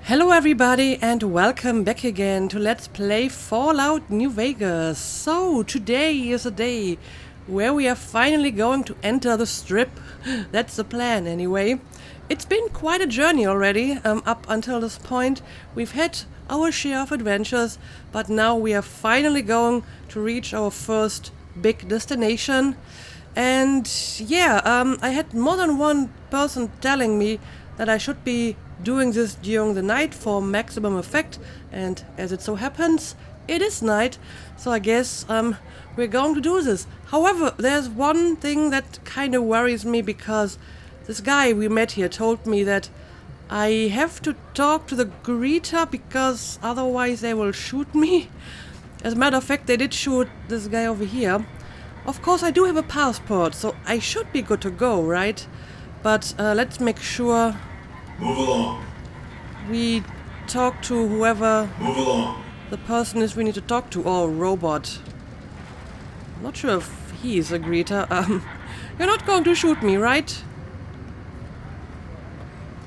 Hello everybody and welcome back again to Let's Play Fallout New Vegas. So today is a day where we are finally going to enter the Strip. That's the plan anyway. It's been quite a journey already up until this point. We've had our share of adventures, but now we are finally going to reach our first big destination. And yeah, I had more than one person telling me that I should be doing this during the night for maximum effect, and as it so happens, it is night, so I guess we're going to do this. However, there's one thing that kind of worries me, because this guy we met here told me that I have to talk to the greeter because otherwise they will shoot me. As a matter of fact, they did shoot this guy over here. Of course, I do have a passport, so I should be good to go, right? But let's make sure Move along. we talk to whoever Move along. the person is we need to talk to, or robot. I'm not sure if he's a greeter. You're not going to shoot me, right?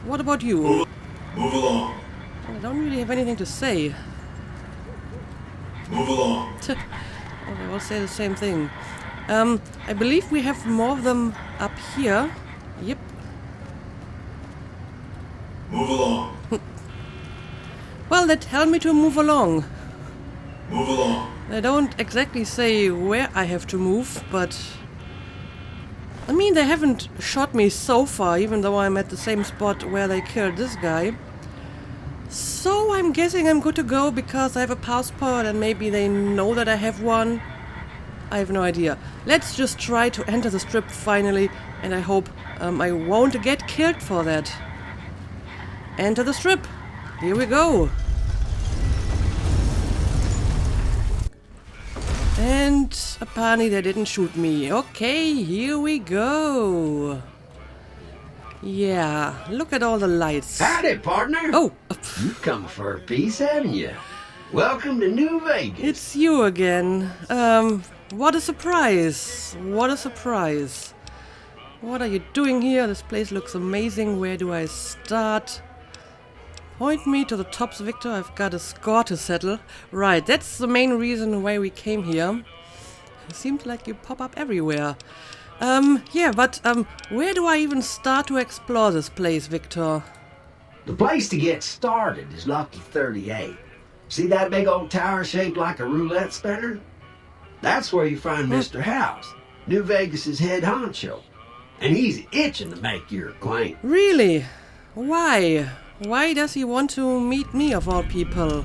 What about you? Move along. I don't really have anything to say. Move along. Oh, they all say the same thing. I believe we have more of them up here. Yep. Move along. Well, they tell me to move along. Move along. They don't exactly say where I have to move, but I mean, they haven't shot me so far, even though I'm at the same spot where they killed this guy. So I'm guessing I'm good to go because I have a passport and maybe they know that I have one. I have no idea. Let's just try to enter the Strip finally, and I hope I won't get killed for that. Enter the Strip. Here we go. And apparently they didn't shoot me. Okay, here we go. Yeah, look at all the lights. Howdy, partner. Oh, You come for a piece, haven't you? Welcome to New Vegas. it's you again. What a surprise. What a surprise. What are you doing here? This place looks amazing. Where do I start? Point me to the tops, Victor. I've got a score to settle. Right, that's the main reason why we came here. It seems like you pop up everywhere. Yeah, but where do I even start to explore this place, Victor? The place to get started is Lucky 38. See that big old tower shaped like a roulette spinner? That's where you find Mr. House, New Vegas's head honcho. And he's itching to make your acquaintance. Really? Why? Why does he want to meet me, of all people?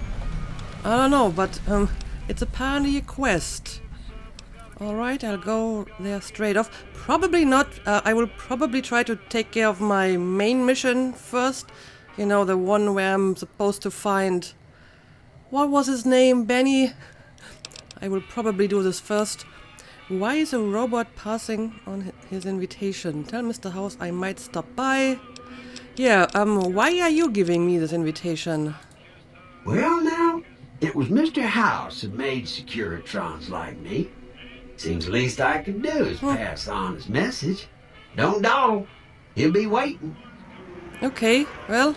I don't know, but it's apparently a quest. Alright, I'll go there straight off. Probably not. I will probably try to take care of my main mission first. You know, the one where I'm supposed to find... What was his name? Benny? I will probably do this first. Why is a robot passing on his invitation? Tell Mr. House I might stop by. Yeah, why are you giving me this invitation? Well, now, it was Mr. House that made Securitrons like me. Seems the least I could do is pass on his message. Don't dawdle. He'll be waiting. Okay, well,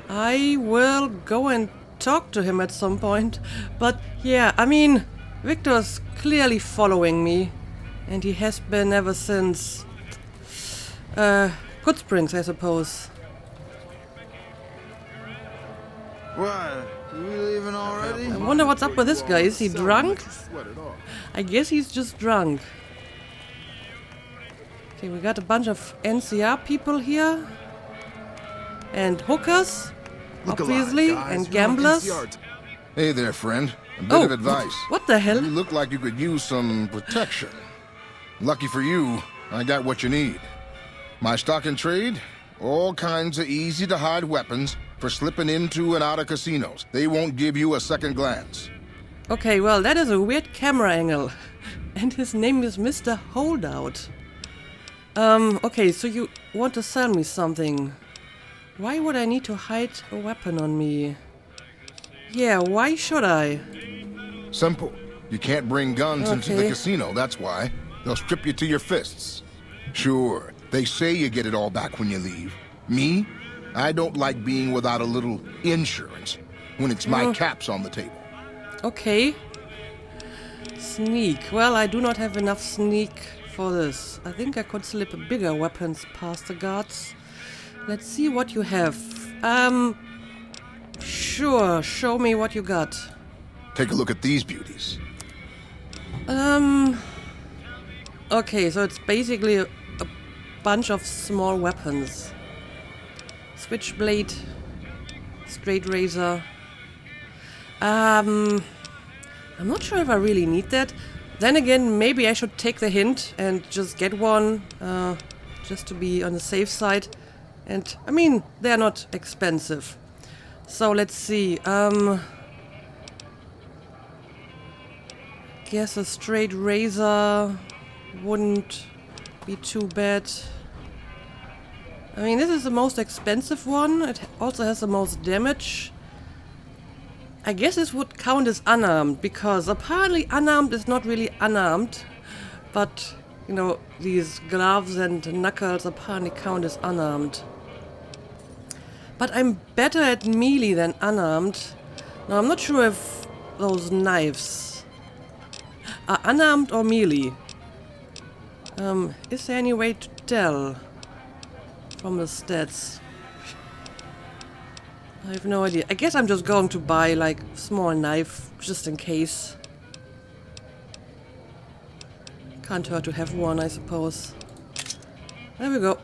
I will go and talk to him at some point. But yeah, I mean, Victor's clearly following me, and he has been ever since Good Springs, I suppose. What? We leaving already? I wonder what's up with this guy. Is he drunk? I guess he's just drunk. Okay, we got a bunch of NCR people here. And hookers, obviously, and gamblers. Hey there, friend. A bit Oh, of advice. what the hell? You look like you could use some protection. Lucky for you, I got what you need. My stock and trade, all kinds of easy-to-hide weapons for slipping into and out of casinos. They won't give you a second glance. Okay, well, that is a weird camera angle. And his name is Mr. Holdout. Okay, so you want to sell me something. Why would I need to hide a weapon on me? Yeah, why should I? Simple. You can't bring guns into the Okay. casino, that's why. They'll strip you to your fists. Sure, they say you get it all back when you leave. Me? I don't like being without a little insurance when it's my caps on the table. Okay. Sneak. Well, I do not have enough sneak for this. I think I could slip bigger weapons past the guards. Let's see what you have. Sure, show me what you got. Take a look at these beauties. Okay, so it's basically a bunch of small weapons. Switchblade, straight razor. I'm not sure if I really need that. Then again, maybe I should take the hint and just get one, just to be on the safe side. And, I mean, they're not expensive. So, let's see. Guess a straight razor wouldn't be too bad. I mean, this is the most expensive one. It also has the most damage. I guess this would count as unarmed, because apparently unarmed is not really unarmed. But, you know, these gloves and knuckles apparently count as unarmed. But I'm better at melee than unarmed. Now, I'm not sure if those knives are unarmed or melee. Is there any way to tell from the stats? I have no idea. I guess I'm just going to buy, like, a small knife, just in case. Can't hurt to have one, I suppose. There we go.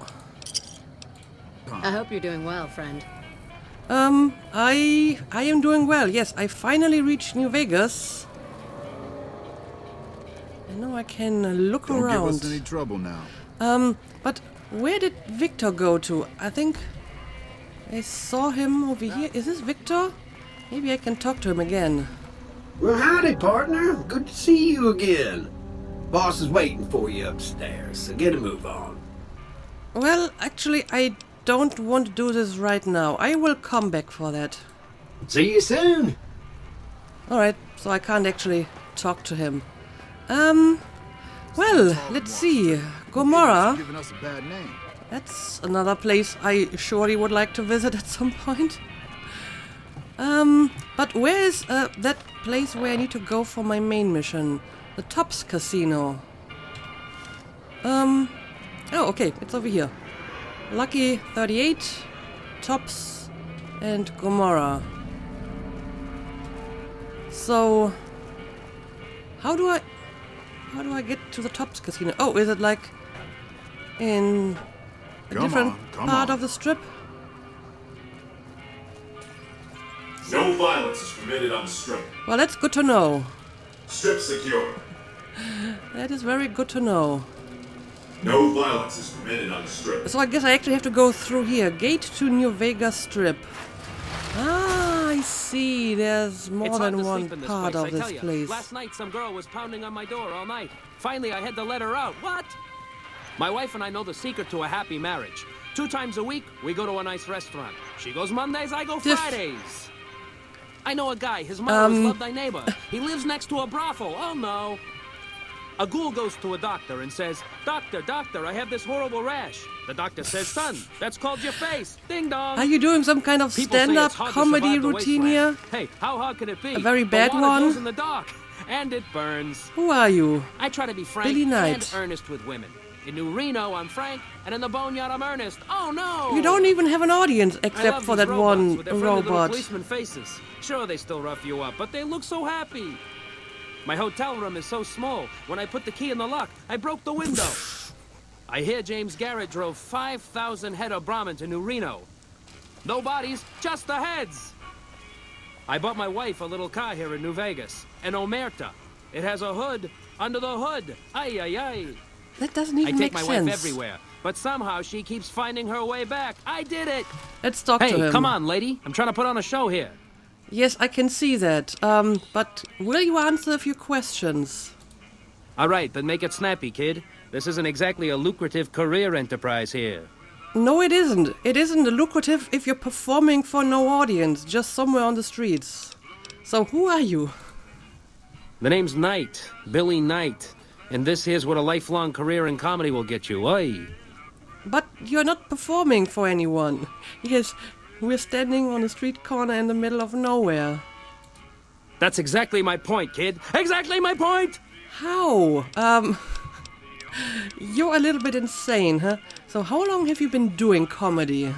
I hope you're doing well, friend. I am doing well. Yes, I finally reached New Vegas. And now I can look Don't around. give us any trouble now. But where did Victor go to? I think I saw him over here. Is this Victor? Maybe I can talk to him again. Well, howdy, partner. Good to see you again. Boss is waiting for you upstairs, so get a move on. Well, actually, I don't want to do this right now. I will come back for that. See you soon. Alright, so I can't actually talk to him. Well, let's see. Gomorrah. Giving us a bad name. That's another place I surely would like to visit at some point. But where is that place where I need to go for my main mission? The Tops Casino. Oh, okay, it's over here. Lucky 38, Tops, and Gomorrah. So, how do I get to the Tops Casino? Oh, is it like in a different part of the strip? No violence is permitted on the strip. Well, that's good to know. Strip secure. That is very good to know. No violence is permitted on the strip. So I guess I actually have to go through here. Gate to New Vegas Strip. Ah, I see. There's more It's hard than to one sleep in this part place, of I this tell ya. place. Last night, some girl was pounding on my door all night. Finally, I had to let her out. What? My wife and I know the secret to a happy marriage. 2 times a week, we go to a nice restaurant. She goes Mondays, I go Fridays. I know a guy. His motto is Love Thy Neighbor. He lives next to a brothel. Oh, no. A ghoul goes to a doctor and says, Doctor, I have this horrible rash. The doctor says, son, that's called your face. Ding dong. Are you doing some kind of People say stand-up it's hard to comedy survive the routine wasteland. here? Hey, how hard can it be? A very bad the water one? goes in the dark, and it burns. Who are you? I try to be frank Billy and Knight. earnest with women. In New Reno, I'm frank, and in the Boneyard, I'm earnest. Oh, no! You don't even have an audience I except love for these that robots one with their friendly little robot. policeman faces. Sure, they still rough you up, but they look so happy. My hotel room is so small. When I put the key in the lock, I broke the window. I hear James Garrett drove 5,000 head of Brahmin to New Reno. No bodies, just the heads. I bought my wife a little car here in New Vegas, an Omerta. It has a hood under the hood. Ay, ay, ay. That doesn't I even take make my sense. wife everywhere, but somehow she keeps finding her way back. I did it. Let's talk to Hey, him. come on, lady. I'm trying to put on a show here. Yes, I can see that. But will you answer a few questions? All right, then make it snappy, kid. This isn't exactly a lucrative career enterprise here. No, it isn't. It isn't lucrative if you're performing for no audience, just somewhere on the streets. So who are you? The name's Knight, Billy Knight. And this here's what a lifelong career in comedy will get you. Oi. but you're not performing for anyone. Yes, we're standing on a street corner in the middle of nowhere. That's exactly my point, kid. Exactly my point! How? You're a little bit insane, huh? So how long have you been doing comedy?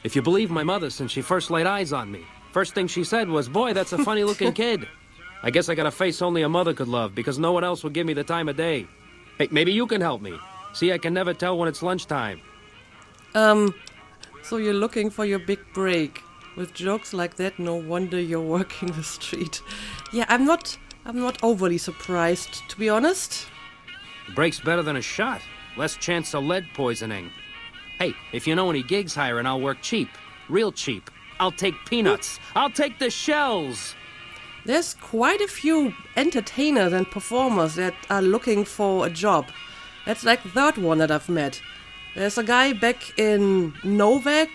If you believe my mother, since she first laid eyes on me, first thing she said was, "Boy, that's a funny-looking kid." I guess I got a face only a mother could love, because no one else would give me the time of day. Hey, maybe you can help me. See, I can never tell when it's lunchtime. So you're looking for your big break. With jokes like that, no wonder you're working the street. Yeah, I'm not overly surprised, to be honest. Break's better than a shot. Less chance of lead poisoning. Hey, if you know any gigs hiring, I'll work cheap. Real cheap. I'll take peanuts. I'll take the shells. There's quite a few entertainers and performers that are looking for a job. That's like the third one that I've met. There's a guy back in Novak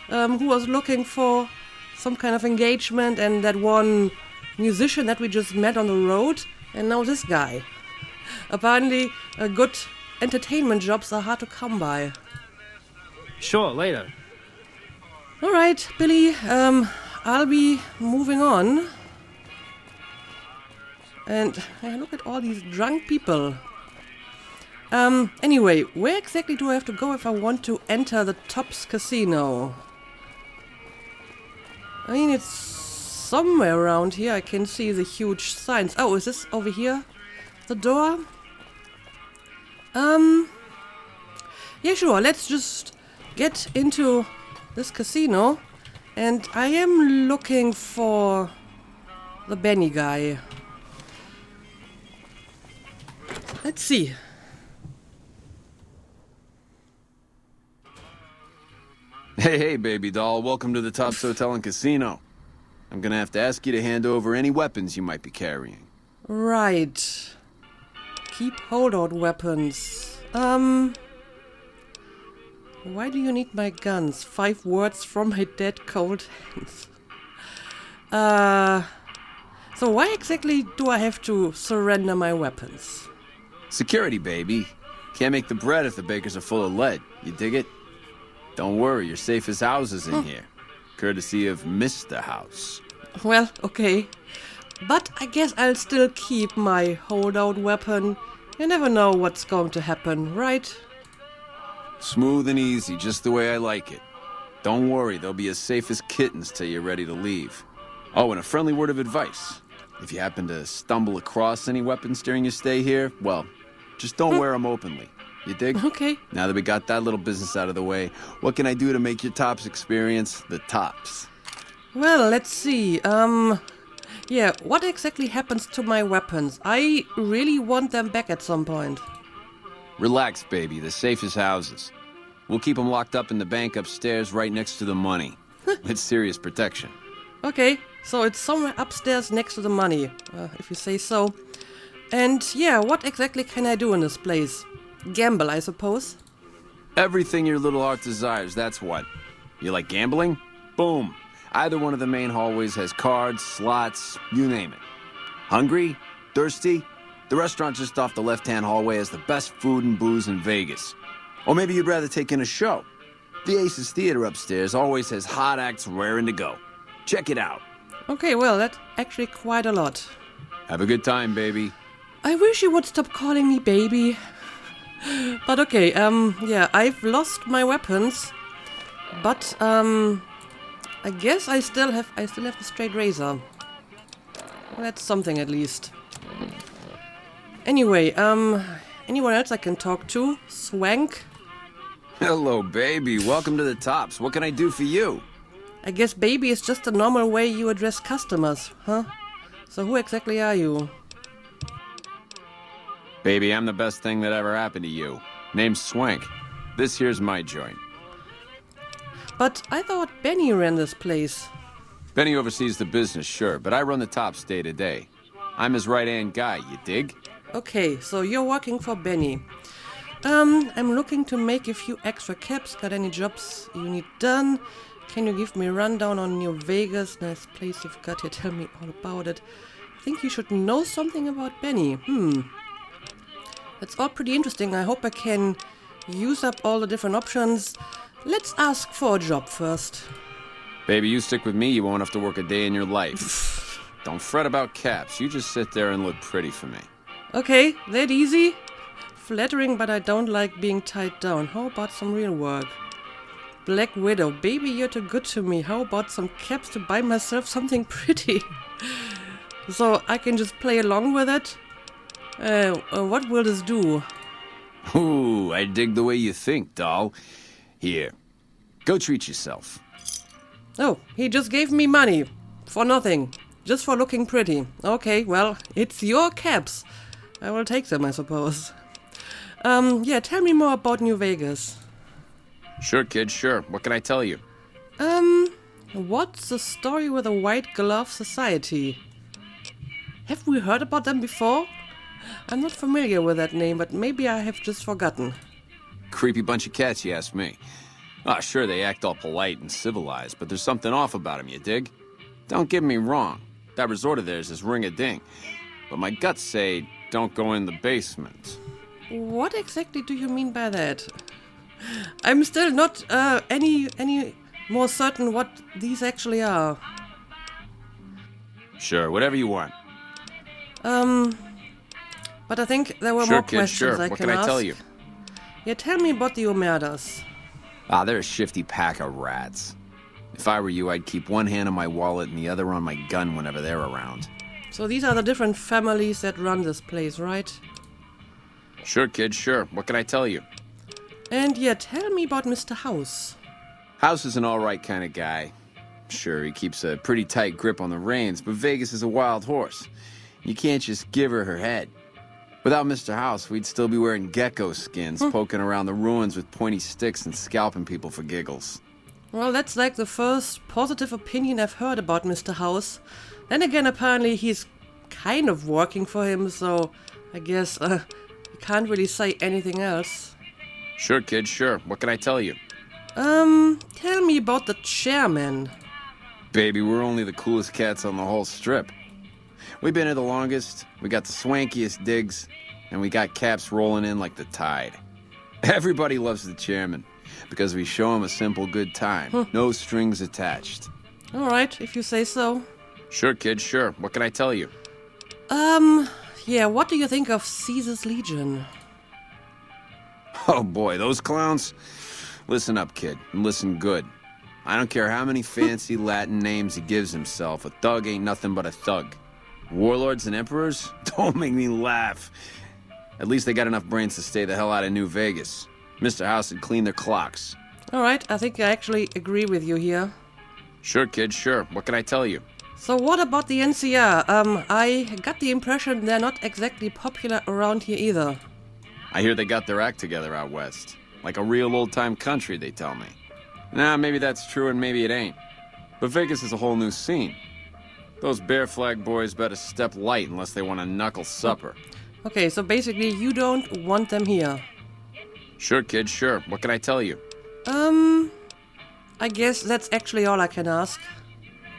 who was looking for some kind of engagement, and that one musician that we just met on the road, and now this guy. Apparently, good entertainment jobs are hard to come by. Sure, later. All right, Billy, I'll be moving on. And look at all these drunk people. Anyway, where exactly do I have to go if I want to enter the Tops Casino? I mean, it's somewhere around here. I can see the huge signs. Oh, is this over here? The door? Yeah, sure. Let's just get into this casino. And I am looking for the Benny guy. Let's see. Hey, baby doll. Welcome to the Tops Hotel and Casino. I'm gonna have to ask you to hand over any weapons you might be carrying. Right. Keep holdout weapons. Why do you need my guns? 5 words from my dead cold hands. So why exactly do I have to surrender my weapons? Security, baby. Can't make the bread if the bakers are full of lead. You dig it? Don't worry, you're safe as houses in here. Courtesy of Mr. House. Well, okay. But I guess I'll still keep my holdout weapon. You never know what's going to happen, right? Smooth and easy, just the way I like it. Don't worry, they'll be as safe as kittens till you're ready to leave. Oh, and a friendly word of advice. If you happen to stumble across any weapons during your stay here, well, just don't wear them openly. You dig? Okay. Now that we got that little business out of the way, what can I do to make your Tops experience the tops? Well, let's see. Yeah, what exactly happens to my weapons? I really want them back at some point. Relax, baby. They're safe as houses. We'll keep them locked up in the bank upstairs right next to the money. It's serious protection. Okay, so it's somewhere upstairs next to the money, if you say so. And yeah, what exactly can I do in this place? Gamble, I suppose. Everything your little heart desires, that's what. You like gambling? Boom. Either one of the main hallways has cards, slots, you name it. Hungry? Thirsty? The restaurant just off the left-hand hallway has the best food and booze in Vegas. Or maybe you'd rather take in a show. The Aces Theater upstairs always has hot acts raring to go. Check it out. Okay, well, that's actually quite a lot. Have a good time, baby. I wish you would stop calling me baby. But okay, yeah, I've lost my weapons. But, I guess I still have the straight razor. Well, that's something at least. Anyway, anyone else I can talk to? Swank? Hello, baby. Welcome to the Tops. What can I do for you? I guess baby is just the normal way you address customers, huh? So who exactly are you? Baby, I'm the best thing that ever happened to you. Name's Swank. This here's my joint. But I thought Benny ran this place. Benny oversees the business, sure, but I run the Tops day to day. I'm his right-hand guy, you dig? Okay, so you're working for Benny. I'm looking to make a few extra caps. Got any jobs you need done? Can you give me a rundown on New Vegas? Nice place you've got here. Tell me all about it. I think you should know something about Benny. That's all pretty interesting. I hope I can use up all the different options, let's ask for a job first. Baby, you stick with me, you won't have to work a day in your life. Don't fret about caps. You just sit there and look pretty for me. Okay, that easy? Flattering, but I don't like being tied down. How about some real work? Black Widow, baby, you're too good to me. How about some caps to buy myself something pretty? So I can just play along with it? What will this do? Ooh, I dig the way you think, doll. Here, go treat yourself. Oh, he just gave me money. For nothing. Just for looking pretty. Okay, well, it's your caps. I will take them, I suppose. Yeah, tell me more about New Vegas. Sure, kid, sure. What can I tell you? What's the story with the White Glove Society? Have we heard about them before? I'm not familiar with that name, but maybe I have just forgotten. Creepy bunch of cats, you ask me. Ah, sure, they act all polite and civilized, but there's something off about them, you dig? Don't get me wrong. That resort of theirs is ring-a-ding. But my guts say, don't go in the basement. What exactly do you mean by that? I'm still not any more certain what these actually are. Sure, whatever you want. But I think there were Sure, more kid, questions sure. I What can can ask. I tell you? Yeah, tell me about the Omertas. Ah, they're a shifty pack of rats. If I were you, I'd keep one hand on my wallet and the other on my gun whenever they're around. So these are the different families that run this place, right? Sure, kid, sure. What can I tell you? And yeah, tell me about Mr. House. House is an alright kind of guy. Sure, he keeps a pretty tight grip on the reins, but Vegas is a wild horse. You can't just give her head. Without Mr. House, we'd still be wearing gecko skins, poking around the ruins with pointy sticks and scalping people for giggles. Well, that's like the first positive opinion I've heard about Mr. House. Then again, apparently he's kind of working for him, so I guess you can't really say anything else. Sure, kid, sure. What can I tell you? Tell me about the chairman. Baby, we're only the coolest cats on the whole strip. We've been here the longest, we got the swankiest digs, and we got caps rolling in like the tide. Everybody loves the chairman, because we show him a simple good time. No strings attached. Alright, if you say so. Sure, kid, sure. What can I tell you? Yeah, what do you think of Caesar's Legion? Oh boy, those clowns? Listen up, kid, and listen good. I don't care how many fancy Latin names he gives himself, a thug ain't nothing but a thug. Warlords and emperors? Don't make me laugh. At least they got enough brains to stay the hell out of New Vegas. Mr. House would clean their clocks. Alright, I think I actually agree with you here. Sure, kid, sure. What can I tell you? So what about the NCR? I got the impression they're not exactly popular around here either. I hear they got their act together out west. Like a real old-time country, they tell me. Nah, maybe that's true and maybe it ain't. But Vegas is a whole new scene. Those Bear Flag boys better step light unless they want a knuckle supper. Okay, so basically you don't want them here. Sure, kid, sure. What can I tell you? I guess that's actually all I can ask.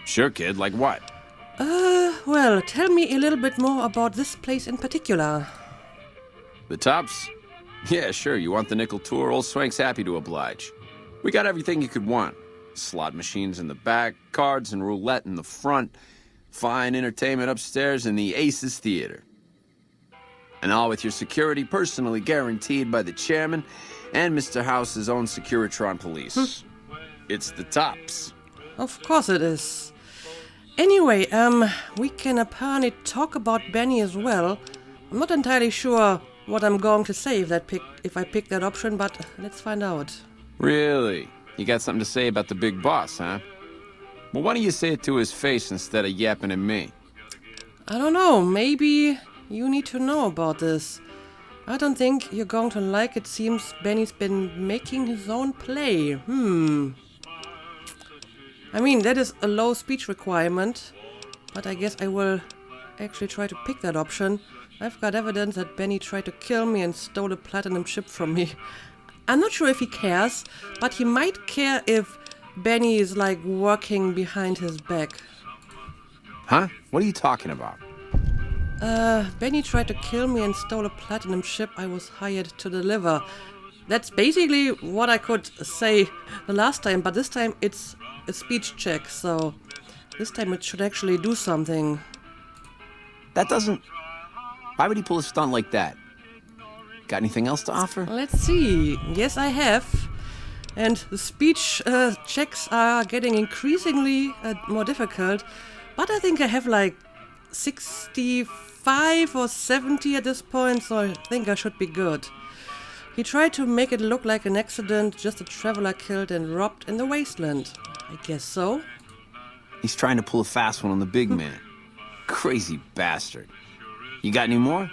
Sure, kid, like what? Well, tell me a little bit more about this place in particular. The Tops? Yeah, sure, you want the nickel tour? Old Swank's happy to oblige. We got everything you could want. Slot machines in the back, cards and roulette in the front, fine entertainment upstairs in the Aces Theater. And all with your security personally guaranteed by the chairman and Mr. House's own Securitron police. It's the Tops. Of course it is. Anyway, we can apparently talk about Benny as well. I'm not entirely sure what I'm going to say if I pick that option, but let's find out. Really? You got something to say about the big boss, huh? Well, why don't you say it to his face instead of yapping at me? I don't know, maybe you need to know about this. I don't think you're going to like it. Seems Benny's been making his own play. I mean, that is a low speech requirement, but I guess I will actually try to pick that option. I've got evidence that Benny tried to kill me and stole a platinum chip from me. I'm not sure if he cares, but he might care if Benny is like working behind his back. Huh? What are you talking about? Benny tried to kill me and stole a platinum chip I was hired to deliver. that's basically what I could say the last time, but this time it's a speech check, so this time it should actually do something. That doesn't... Why would he pull a stunt like that? Got anything else to offer? Let's see. Yes, I have. And the speech checks are getting increasingly more difficult, but I think I have like 65 or 70 at this point, so I think I should be good. He tried to make it look like an accident, just a traveler killed and robbed in the wasteland. I guess so. He's trying to pull a fast one on the big man. Crazy bastard. You got any more?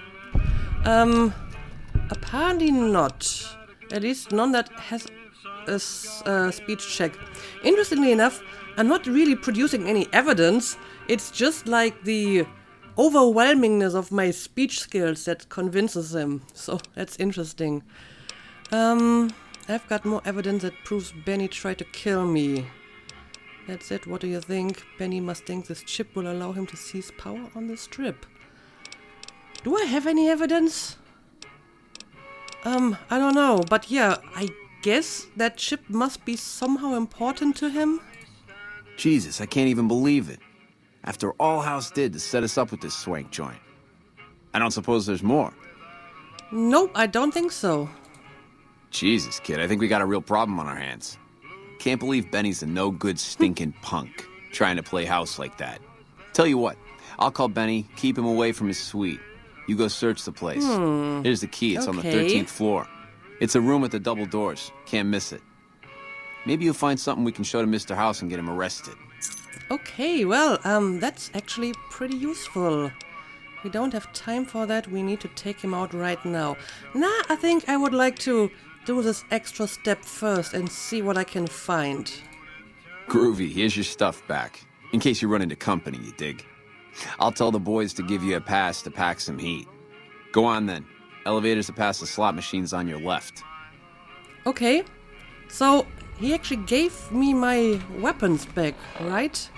Apparently not. At least none that has a speech check. Interestingly enough, I'm not really producing any evidence. It's just like the overwhelmingness of my speech skills that convinces him. So that's interesting. I've got more evidence that proves Benny tried to kill me. That's it. What do you think? Benny must think this chip will allow him to seize power on the strip. Do I have any evidence? I don't know, but yeah, I guess that chip must be somehow important to him. Jesus, I can't even believe it. After all House did to set us up with this swank joint. I don't suppose there's more. Nope, I don't think so. Jesus, kid, I think we got a real problem on our hands. Can't believe Benny's a no-good stinking punk, trying to play house like that. Tell you what, I'll call Benny, keep him away from his suite. You go search the place. Here's the key, it's on the 13th floor. It's a room with the double doors, can't miss it. Maybe you'll find something we can show to Mr. House and get him arrested. Okay, well, that's actually pretty useful. We don't have time for that, we need to take him out right now. Nah, I think I would like to do this extra step first and see what I can find. Groovy, here's your stuff back. In case you run into company, you dig? I'll tell the boys to give you a pass to pack some heat. Go on then. Elevators to pass the slot machines on your left. Okay, so he actually gave me my weapons back, right?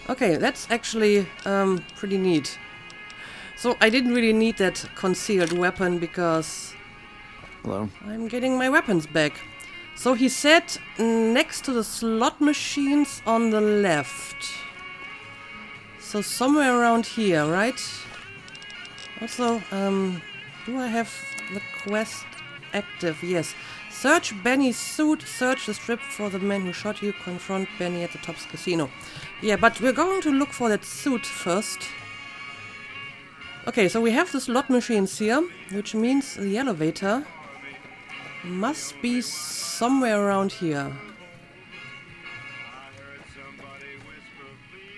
Okay, that's actually pretty neat. So I didn't really need that concealed weapon because Hello? I'm getting my weapons back. So he said next to the slot machines on the left. So somewhere around here, right? Also, do I have the quest active? Yes. Search Benny's suit, search the strip for the man who shot you, confront Benny at the Tops Casino. Yeah, but we're going to look for that suit first. Okay, so we have the slot machines here, which means the elevator must be somewhere around here.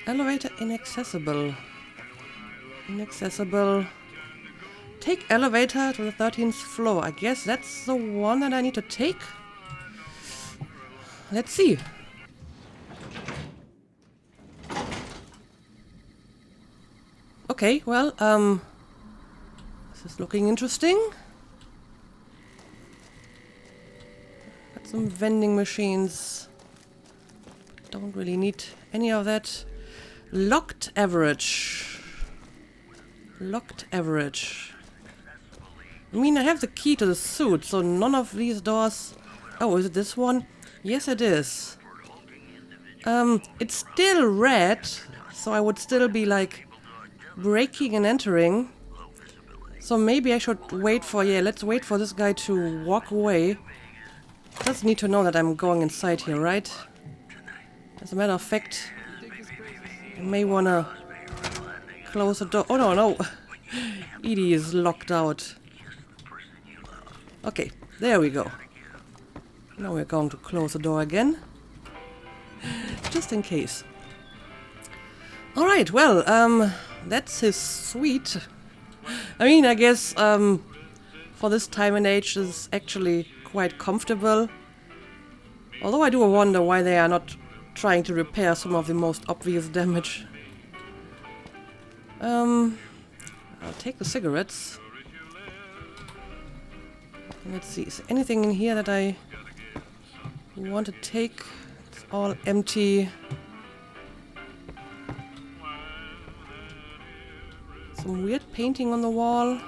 Elevator inaccessible. Inaccessible. Take elevator to the 13th floor. I guess that's the one that I need to take. Let's see. Okay, well, this is looking interesting. Got some vending machines. Don't really need any of that. Locked average. Locked average. I mean, I have the key to the suit, so none of these doors... Oh, is it this one? Yes, it is. It's still red, so I would still be, like, breaking and entering. So maybe I should wait for... Yeah, let's wait for this guy to walk away. Doesn't need to know that I'm going inside here, right? As a matter of fact, I may wanna close the door. Oh, no. Edie is locked out. Okay, there we go. Now we're going to close the door again. Just in case. Alright, well, that's his suite. I mean, I guess, for this time and age, it's actually quite comfortable. Although I do wonder why they are not trying to repair some of the most obvious damage. I'll take the cigarettes. Let's see, is there anything in here that I want to take? It's all empty. Some weird painting on the wall.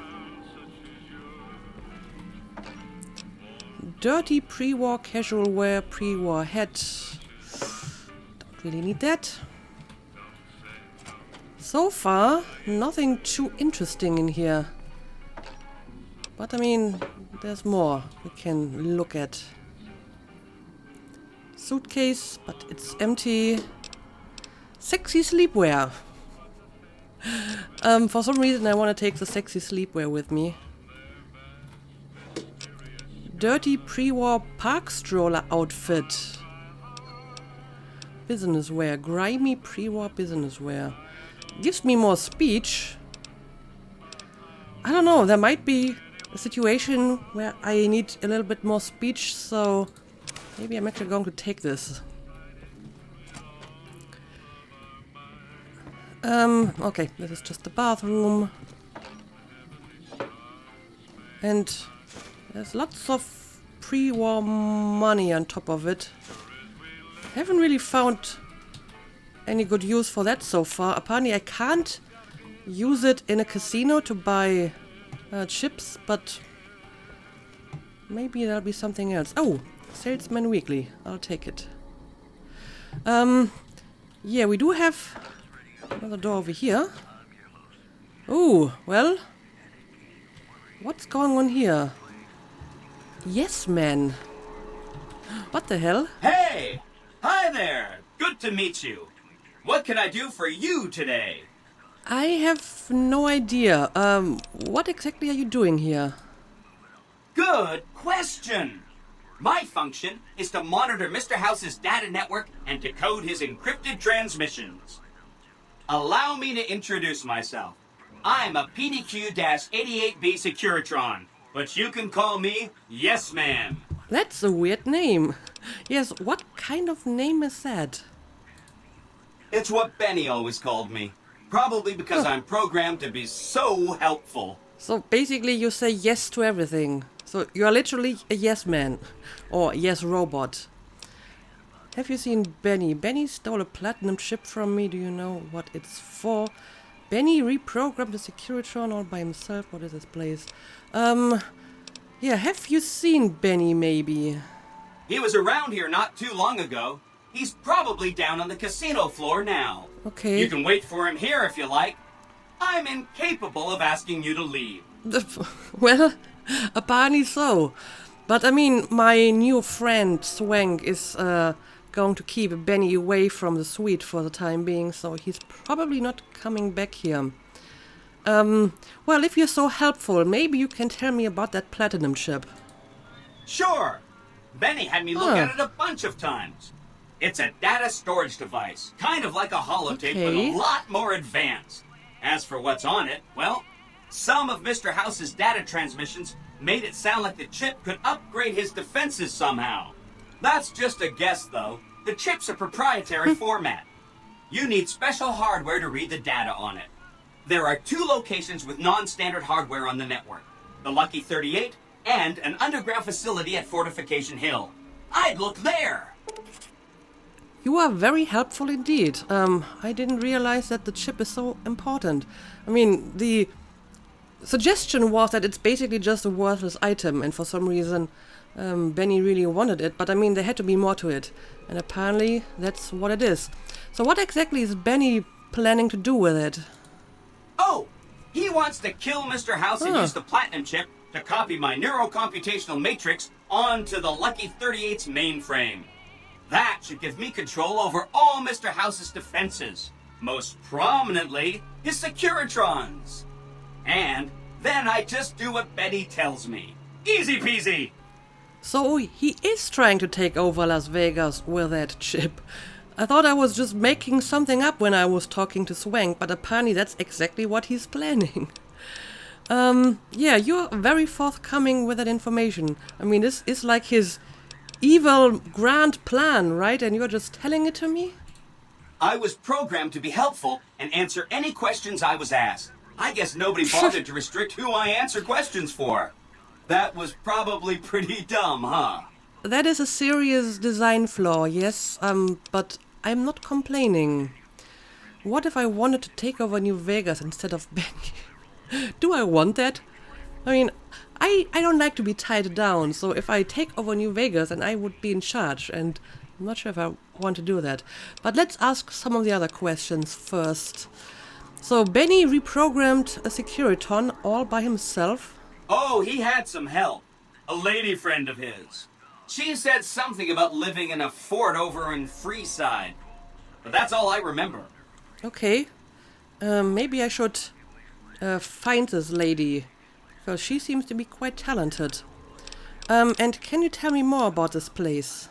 Dirty pre-war casual wear, pre-war hat. Don't really need that. So far, nothing too interesting in here. But I mean, there's more we can look at. Suitcase, but it's empty. Sexy sleepwear. For some reason I want to take the sexy sleepwear with me. Dirty pre-war park stroller outfit. Business wear. Grimy pre-war business wear. Gives me more speech. I don't know, there might be a situation where I need a little bit more speech, so maybe I'm actually going to take this. Okay, this is just the bathroom. And there's lots of pre-war money on top of it. Haven't really found any good use for that so far. Apparently I can't use it in a casino to buy chips, but maybe there'll be something else. Oh, Salesman Weekly. I'll take it. Yeah, we do have another door over here. Oh, well. What's going on here? Yes, man. What the hell? Hey! Hi there! Good to meet you. What can I do for you today? I have no idea. What exactly are you doing here? Good question! My function is to monitor Mr. House's data network and decode his encrypted transmissions. Allow me to introduce myself. I'm a PDQ-88B Securitron, but you can call me Yes Man. That's a weird name. Yes, what kind of name is that? It's what Benny always called me. Probably because I'm programmed to be so helpful. So basically you say yes to everything. So you're literally a yes man. Or yes robot. Have you seen Benny? Benny stole a platinum chip from me. Do you know what it's for? Benny reprogrammed the Securitron all by himself. What is this place? Yeah, have you seen Benny maybe? He was around here not too long ago. He's probably down on the casino floor now. Okay. You can wait for him here if you like. I'm incapable of asking you to leave. Well, apparently so. But I mean, my new friend Swank is going to keep Benny away from the suite for the time being, so he's probably not coming back here. Well, if you're so helpful, maybe you can tell me about that platinum chip. Sure. Benny had me look at it a bunch of times. It's a data storage device, kind of like a holotape, but a lot more advanced. As for what's on it, well, some of Mr. House's data transmissions made it sound like the chip could upgrade his defenses somehow. That's just a guess, though. The chip's a proprietary format. You need special hardware to read the data on it. There are 2 locations with non-standard hardware on the network. The Lucky 38 and an underground facility at Fortification Hill. I'd look there! You are very helpful indeed. I didn't realize that the chip is so important. I mean, the suggestion was that it's basically just a worthless item, and for some reason Benny really wanted it, but I mean, there had to be more to it. And apparently that's what it is. So what exactly is Benny planning to do with it? Oh! He wants to kill Mr. House and use the platinum chip to copy my neurocomputational matrix onto the Lucky 38's mainframe. That should give me control over all Mr. House's defenses, most prominently his Securitrons. And then I just do what Benny tells me. Easy peasy! So he is trying to take over Las Vegas with that chip. I thought I was just making something up when I was talking to Swank, but apparently that's exactly what he's planning. Yeah, you're very forthcoming with that information. I mean, this is like his evil grand plan, right? And you're just telling it to me? I was programmed to be helpful and answer any questions I was asked. I guess nobody bothered to restrict who I answer questions for. That was probably pretty dumb, huh? That is a serious design flaw, yes, but I'm not complaining. What if I wanted to take over New Vegas instead of Benny? Do I want that? I mean, I don't like to be tied down, so if I take over New Vegas, then I would be in charge, and I'm not sure if I want to do that. But let's ask some of the other questions first. So Benny reprogrammed a Securiton all by himself? Oh, he had some help. A lady friend of his. She said something about living in a fort over in Freeside. But that's all I remember. Okay. Maybe I should find this lady, because she seems to be quite talented. And can you tell me more about this place?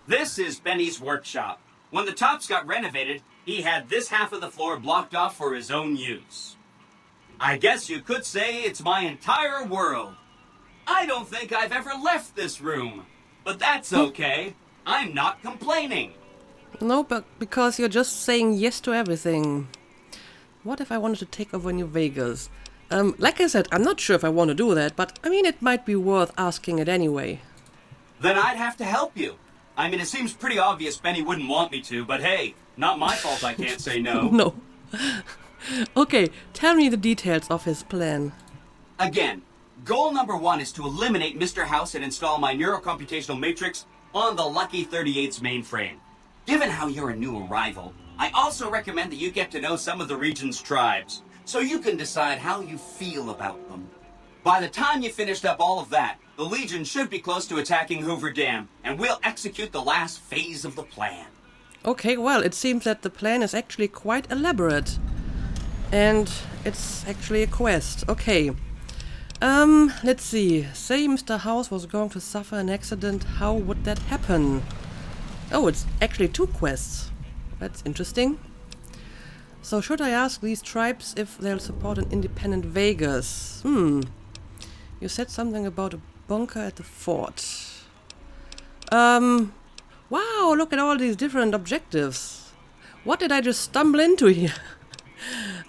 This is Benny's workshop. When the tops got renovated, he had this half of the floor blocked off for his own use. I guess you could say it's my entire world. I don't think I've ever left this room. But that's okay. I'm not complaining. No, but because you're just saying yes to everything. What if I wanted to take over New Vegas? Like I said, I'm not sure if I want to do that, but I mean, it might be worth asking it anyway. Then I'd have to help you. I mean, it seems pretty obvious Benny wouldn't want me to, but hey, not my fault I can't say no. No. Okay, tell me the details of his plan. Again, goal number 1 is to eliminate Mr. House and install my neurocomputational matrix on the Lucky 38's mainframe. Given how you're a new arrival, I also recommend that you get to know some of the region's tribes, so you can decide how you feel about them. By the time you finished up all of that, the Legion should be close to attacking Hoover Dam, and we'll execute the last phase of the plan. Okay, well, it seems that the plan is actually quite elaborate. And it's actually a quest. Okay. Let's see. Say Mr. House was going to suffer an accident. How would that happen? Oh, it's actually 2 quests. That's interesting. So should I ask these tribes if they'll support an independent Vegas? You said something about a bunker at the fort. Wow, look at all these different objectives. What did I just stumble into here?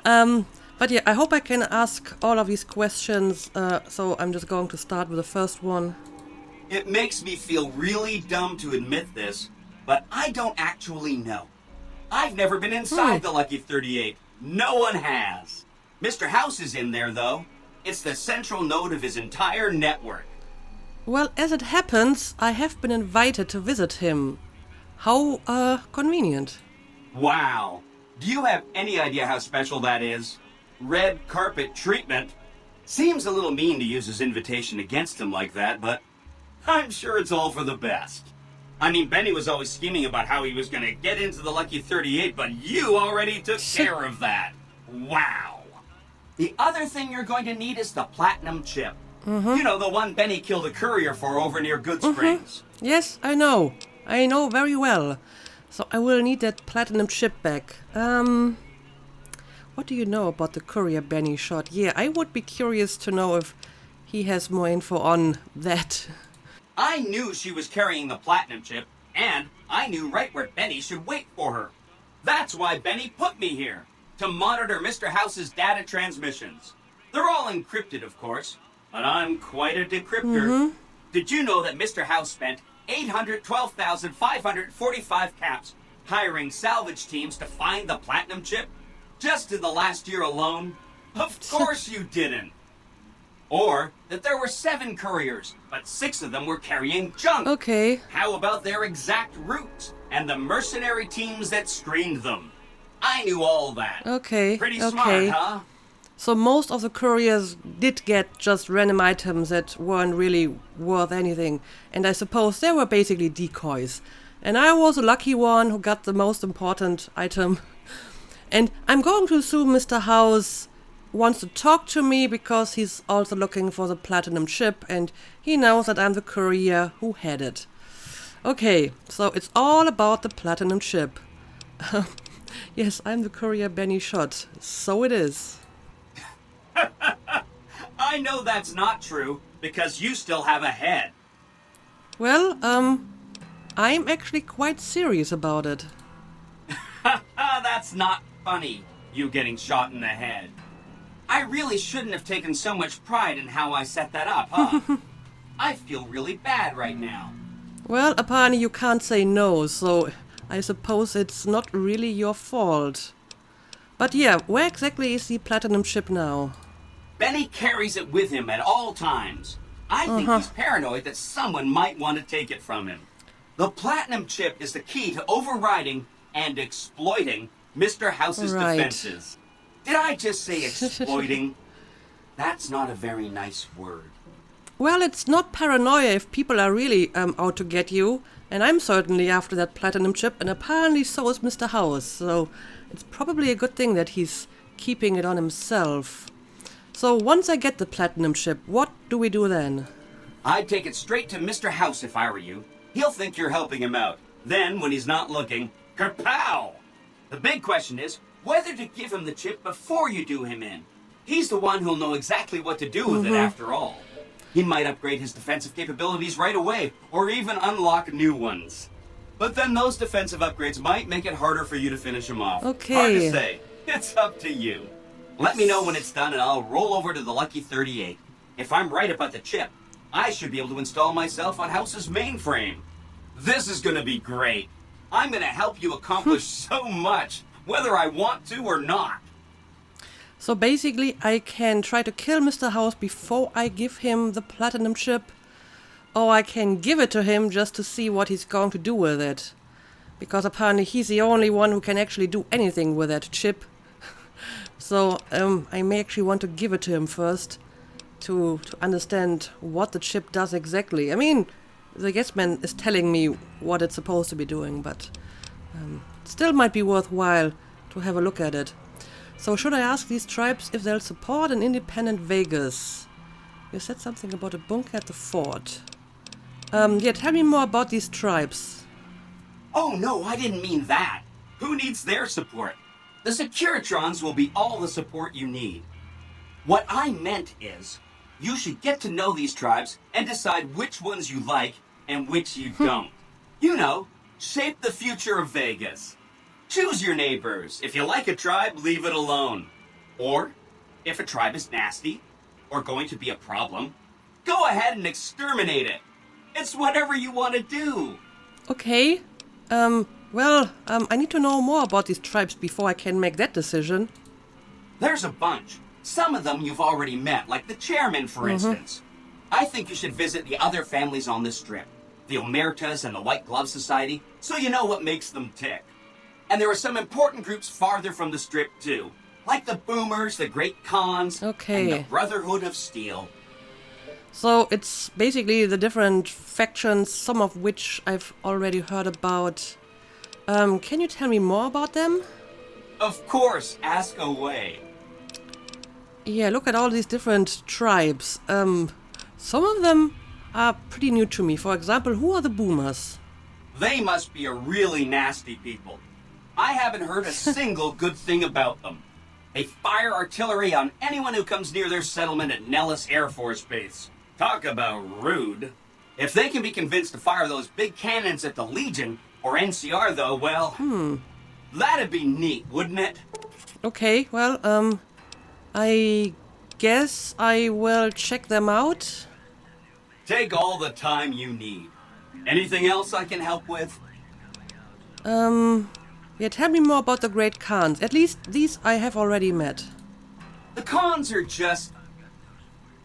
But yeah, I hope I can ask all of these questions, so I'm just going to start with the first one. It makes me feel really dumb to admit this, but I don't actually know. I've never been inside the Lucky 38. No one has. Mr. House is in there, though. It's the central node of his entire network. Well, as it happens, I have been invited to visit him. How, convenient. Wow. Do you have any idea how special that is? Red carpet treatment? Seems a little mean to use his invitation against him like that, but I'm sure it's all for the best. I mean, Benny was always scheming about how he was going to get into the Lucky 38, but you already took care of that. Wow. The other thing you're going to need is the platinum chip. You know, the one Benny killed a courier for over near Good Springs. Yes, I know. I know very well. So I will need that platinum chip back. What do you know about the courier Benny shot? Yeah, I would be curious to know if he has more info on that. I knew she was carrying the platinum chip, and I knew right where Benny should wait for her. That's why Benny put me here, to monitor Mr. House's data transmissions. They're all encrypted, of course, but I'm quite a decryptor. Did you know that Mr. House spent 812,545 caps hiring salvage teams to find the platinum chip? Just in the last year alone? Of course you didn't. Or that there were 7 couriers, but 6 of them were carrying junk. Okay. How about their exact routes and the mercenary teams that screened them? I knew all that. Okay. Pretty smart, huh? So most of the couriers did get just random items that weren't really worth anything. And I suppose they were basically decoys. And I was a lucky one who got the most important item. And I'm going to assume Mr. House wants to talk to me because he's also looking for the platinum chip and he knows that I'm the courier who had it. Okay, so it's all about the platinum chip. Yes, I'm the courier Benny shot. So it is. I know that's not true because you still have a head. Well, I'm actually quite serious about it. That's not funny, you getting shot in the head. I really shouldn't have taken so much pride in how I set that up, huh? I feel really bad right now. Well, apparently you can't say no, so I suppose it's not really your fault. But yeah, where exactly is the platinum chip now? Benny carries it with him at all times. I think he's paranoid that someone might want to take it from him. The platinum chip is the key to overriding and exploiting Mr. House's defenses. Did I just say exploiting? That's not a very nice word. Well, it's not paranoia if people are really out to get you. And I'm certainly after that platinum chip, and apparently so is Mr. House. So it's probably a good thing that he's keeping it on himself. So once I get the platinum chip, what do we do then? I'd take it straight to Mr. House if I were you. He'll think you're helping him out. Then, when he's not looking, kerpow! The big question is whether to give him the chip before you do him in. He's the one who'll know exactly what to do with it after all. He might upgrade his defensive capabilities right away, or even unlock new ones. But then those defensive upgrades might make it harder for you to finish him off. Okay. Hard to say. It's up to you. Let me know when it's done and I'll roll over to the Lucky 38. If I'm right about the chip, I should be able to install myself on House's mainframe. This is gonna be great. I'm gonna help you accomplish so much, whether I want to or not. So basically, I can try to kill Mr. House before I give him the platinum chip, or I can give it to him just to see what he's going to do with it. Because apparently he's the only one who can actually do anything with that chip. So I may actually want to give it to him first to understand what the chip does exactly. I mean, the yes man is telling me what it's supposed to be doing, but still might be worthwhile to have a look at it. So should I ask these tribes if they'll support an independent Vegas? You said something about a bunker at the fort. Yeah, tell me more about these tribes. Oh no, I didn't mean that. Who needs their support? The Securitrons will be all the support you need. What I meant is, you should get to know these tribes and decide which ones you like and which you don't. You know, shape the future of Vegas. Choose your neighbors. If you like a tribe, leave it alone. Or, if a tribe is nasty, or going to be a problem, go ahead and exterminate it. It's whatever you want to do. Okay. Well, I need to know more about these tribes before I can make that decision. There's a bunch. Some of them you've already met, like the chairman, for instance. I think you should visit the other families on this strip, the Omertas and the White Glove Society, so you know what makes them tick. And there are some important groups farther from the strip, too, like the Boomers, the Great Khans, and the Brotherhood of Steel. So it's basically the different factions, some of which I've already heard about. Can you tell me more about them? Of course, ask away. Yeah, look at all these different tribes. Some of them are pretty new to me. For example, who are the Boomers? They must be a really nasty people. I haven't heard a single good thing about them. They fire artillery on anyone who comes near their settlement at Nellis Air Force Base. Talk about rude. If they can be convinced to fire those big cannons at the Legion, or NCR though, well, that'd be neat, wouldn't it? Okay, well, I guess I will check them out. Take all the time you need. Anything else I can help with? Yeah, tell me more about the Great Khans. At least these I have already met. The Khans are just...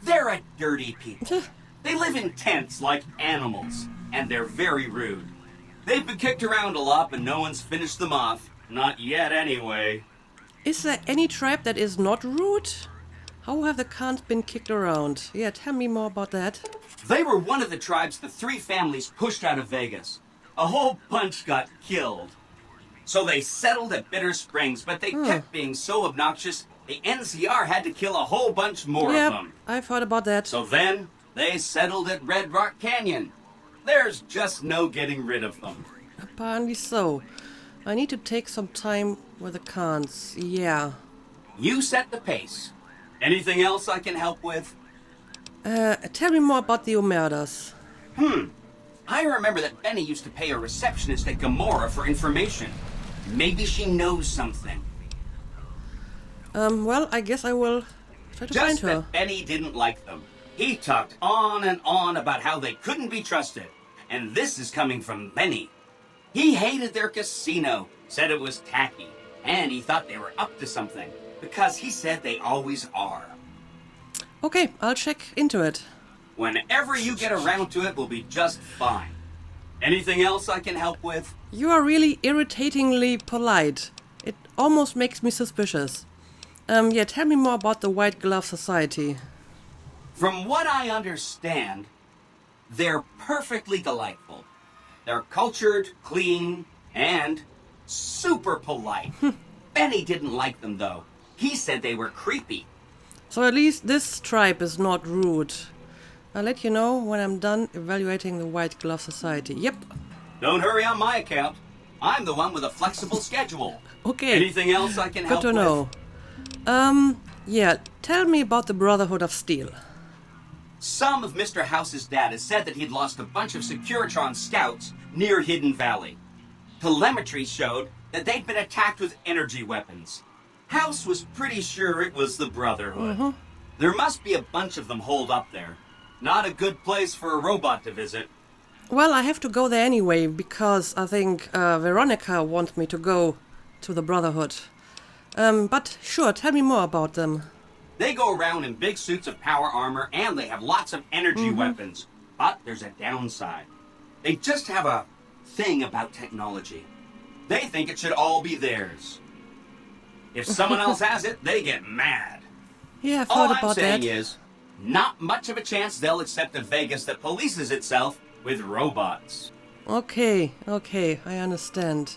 they're a dirty people. They live in tents like animals, and they're very rude. They've been kicked around a lot, but no one's finished them off. Not yet, anyway. Is there any tribe that is not rude? How have the Khans been kicked around? Yeah, tell me more about that. They were one of the tribes the three families pushed out of Vegas. A whole bunch got killed. So they settled at Bitter Springs, but they kept being so obnoxious, the NCR had to kill a whole bunch more of them. I've heard about that. So then, they settled at Red Rock Canyon. There's just no getting rid of them. Apparently so. I need to take some time with the Khans, yeah. You set the pace. Anything else I can help with? Tell me more about the Omertas. I remember that Benny used to pay a receptionist at Gamora for information. Maybe she knows something. Well, I guess I will try to find her. Just that Benny didn't like them. He talked on and on about how they couldn't be trusted. And this is coming from Benny. He hated their casino, said it was tacky, and he thought they were up to something, because he said they always are. Okay, I'll check into it. Whenever you get around to it, will be just fine. Anything else I can help with? You are really irritatingly polite. It almost makes me suspicious. Yeah, tell me more about the White Glove Society. From what I understand, they're perfectly delightful. They're cultured, clean, and super polite. Benny didn't like them, though. He said they were creepy. So at least this tribe is not rude. I'll let you know when I'm done evaluating the White Glove Society. Yep. Don't hurry on my account. I'm the one with a flexible schedule. Okay. Anything else I can help with? Good to know. Yeah, tell me about the Brotherhood of Steel. Some of Mr. House's data said that he'd lost a bunch of Securitron scouts near Hidden Valley. Telemetry showed that they'd been attacked with energy weapons. House was pretty sure it was the Brotherhood. There must be a bunch of them holed up there. Not a good place for a robot to visit. Well, I have to go there anyway, because I think Veronica wants me to go to the Brotherhood. But sure, tell me more about them. They go around in big suits of power armor, and they have lots of energy weapons. But there's a downside. They just have a thing about technology. They think it should all be theirs. If someone else has it, they get mad. Yeah, I've all heard about that. All I'm saying is, not much of a chance they'll accept a Vegas that polices itself with robots. Okay, I understand.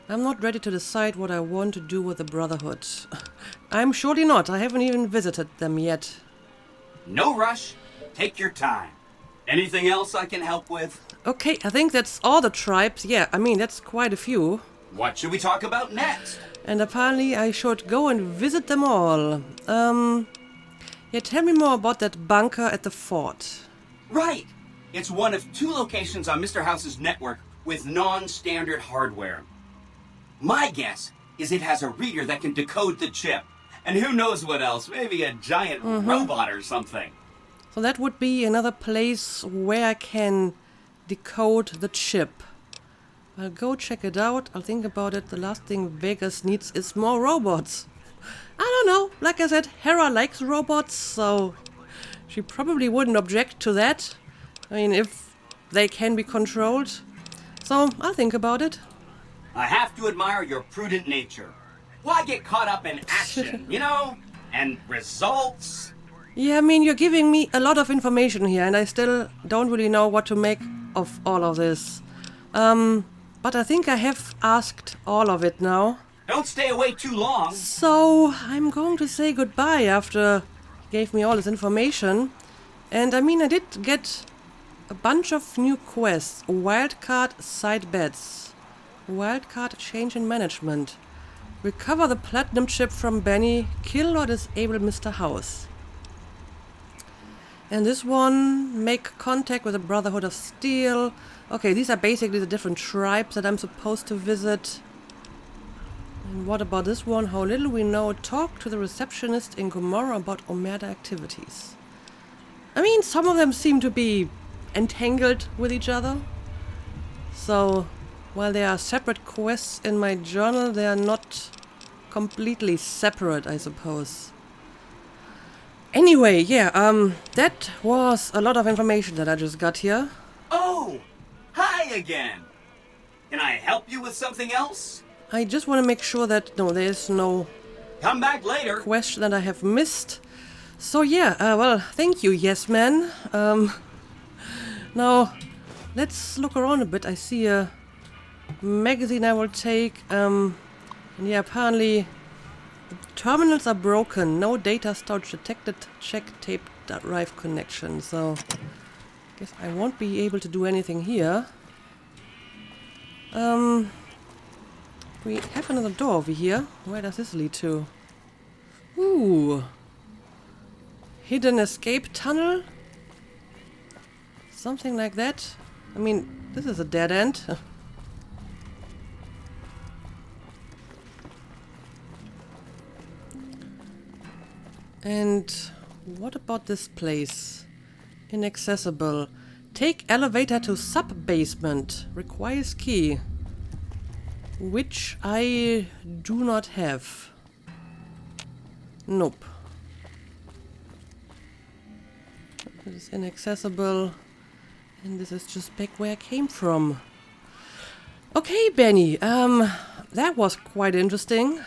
I'm not ready to decide what I want to do with the Brotherhood. I'm surely not. I haven't even visited them yet. No rush. Take your time. Anything else I can help with? Okay, I think that's all the tribes. Yeah, I mean, that's quite a few. What should we talk about next? And apparently I should go and visit them all. Yeah, tell me more about that bunker at the fort. Right. It's one of 2 locations on Mr. House's network with non-standard hardware. My guess is it has a reader that can decode the chip. And who knows what else, maybe a giant robot or something. So that would be another place where I can decode the chip. I'll go check it out, I'll think about it. The last thing Vegas needs is more robots. I don't know, like I said, Hera likes robots, so she probably wouldn't object to that. I mean, if they can be controlled. So I'll think about it. I have to admire your prudent nature. Why get caught up in action, you know? And results? Yeah, I mean, you're giving me a lot of information here, and I still don't really know what to make of all of this. But I think I have asked all of it now. Don't stay away too long. So I'm going to say goodbye after he gave me all this information. And I mean, I did get a bunch of new quests. Wildcard side bets. Wildcard change in management. Recover the platinum chip from Benny. Kill or disable Mr. House. And this one, make contact with the Brotherhood of Steel. Okay, these are basically the different tribes that I'm supposed to visit. And what about this one? How little we know. Talk to the receptionist in Gomorrah about Omerta activities. I mean, some of them seem to be entangled with each other. So, while there are separate quests in my journal, they are not completely separate, I suppose. Anyway, yeah, that was a lot of information that I just got here. Oh, hi again. Can I help you with something else? I just want to make sure that, no, there's no Come back later. question that I have missed. So yeah, well, thank you, yes man. Now, let's look around a bit. I see a magazine I will take. And yeah, apparently the terminals are broken. No data storage detected. Check tape drive connection. So, guess I won't be able to do anything here. We have another door over here. Where does this lead to? Ooh. Hidden escape tunnel? Something like that. I mean, this is a dead end. And what about this place? Inaccessible. Take elevator to sub-basement. Requires key. Which I do not have. Nope. This is inaccessible. And this is just back where I came from. Okay, Benny. That was quite interesting.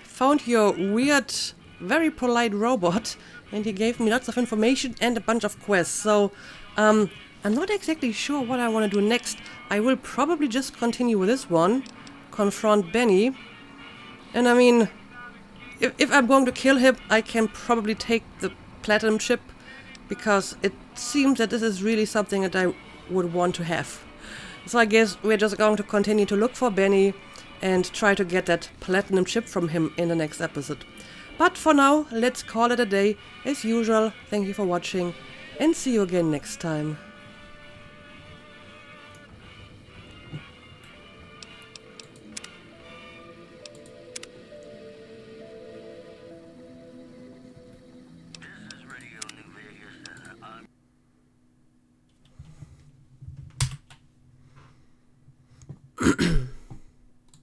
Found your weird, very polite robot, and he gave me lots of information and a bunch of quests. So, I'm not exactly sure what I want to do next. I will probably just continue with this one, confront Benny. And I mean, if I'm going to kill him, I can probably take the platinum chip, because it seems that this is really something that I would want to have. So I guess we're just going to continue to look for Benny and try to get that platinum chip from him in the next episode. But for now, let's call it a day. As usual, thank you for watching, and see you again next time.